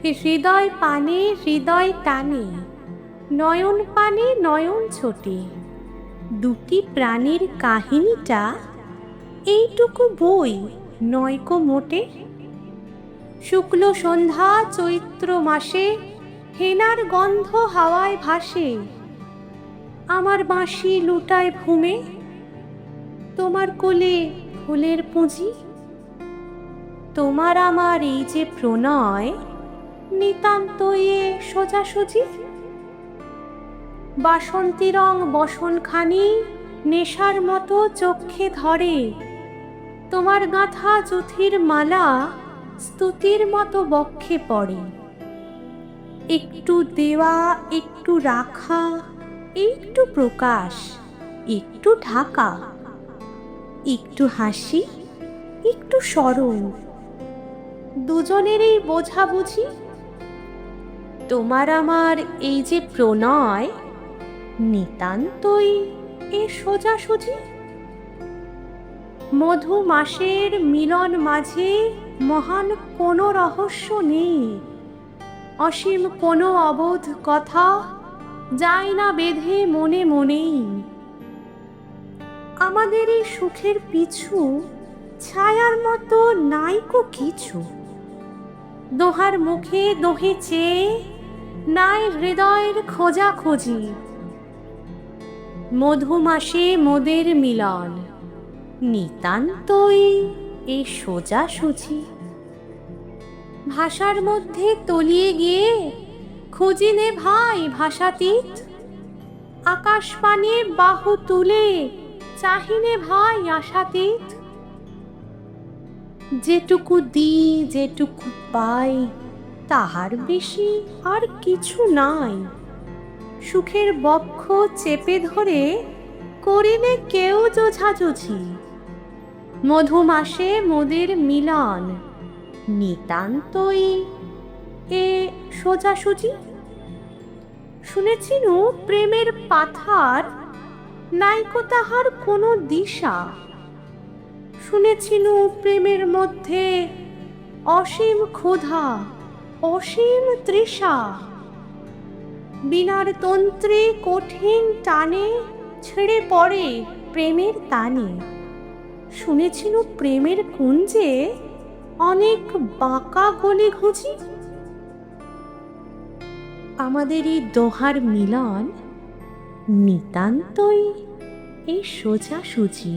হৃদয় পানে হৃদয় টানে, নয়ন পানে নয়ন ছোটে, দুটি প্রাণীর কাহিনীটা এইটুকু বই নয়কো মোটে। শুক্ল সন্ধ্যা চৈত্র মাসে হেনার গন্ধ হাওয়ায় ভাসে, আমার বাঁশি লুটায় ঘুমে, তোমার কোলে ফুলের পুঁজি। তোমার আমার এই যে প্রণয় নিতান্ত এ সোজাসুজি। বাসন্তী রং বসনখানি নেশার মতো চক্ষে ধরে, তোমার গাঁথা যুথির মালা স্তুতির মতো বক্ষে পড়ে। একটু দেওয়া একটু রাখা, একটু প্রকাশ একটু ঢাকা, একটু হাসি একটু স্মরণ, দুজনেরই বোঝাবুঝি। তোমার আমার এই যে প্রণয় নিতান্তই এ সোজাসুজি। মধু মাসের মিলন মাঝে মহান কোনো রহস্য নেই, অসীম কোনো অবোধ কথা যায় না বেঁধে মনে মনেই। আমাদের এই সুখের পিছু ছায়ার মতো নাইকো কিছু, দোহার মুখে দোহে চেয়ে নাই হৃদয়ের খোঁজাখুঁজি। মধুমাসে মোদের মিলন নিতান্তই এ সোজাসুজি। ভাষার মধ্যে তলিয়ে গিয়ে খুঁজিনে ভাই ভাষাতীত, আকাশ পানে বাহু তুলে চাহিনে ভাই আশাতীত। যেটুকু দিই যেটুকু পাই তাহার বেশি আর কিছু নাই, সুখের বক্ষ চেপে ধরে করিনে কেউ জোঝাজুঝি। মধুমাসে মোদের মিলন নিতান্তই এ সোজাসুজি। শুনেছিনু প্রেমের পাথার নাইকো তাহার কোনো দিশা, শুনেছিনু প্রেমের মধ্যে অসীম ক্ষুধা অসীম তৃষা। বিনার তন্ত্রে কঠিন টানে ছেড়ে পড়ে প্রেমের টানে, শুনেছিনু প্রেমের কুঞ্জে অনেক বাঁকা গলি ঘুঁচি। আমাদের এই দোহার মিলন নিতান্তই এই সোজাসুজি।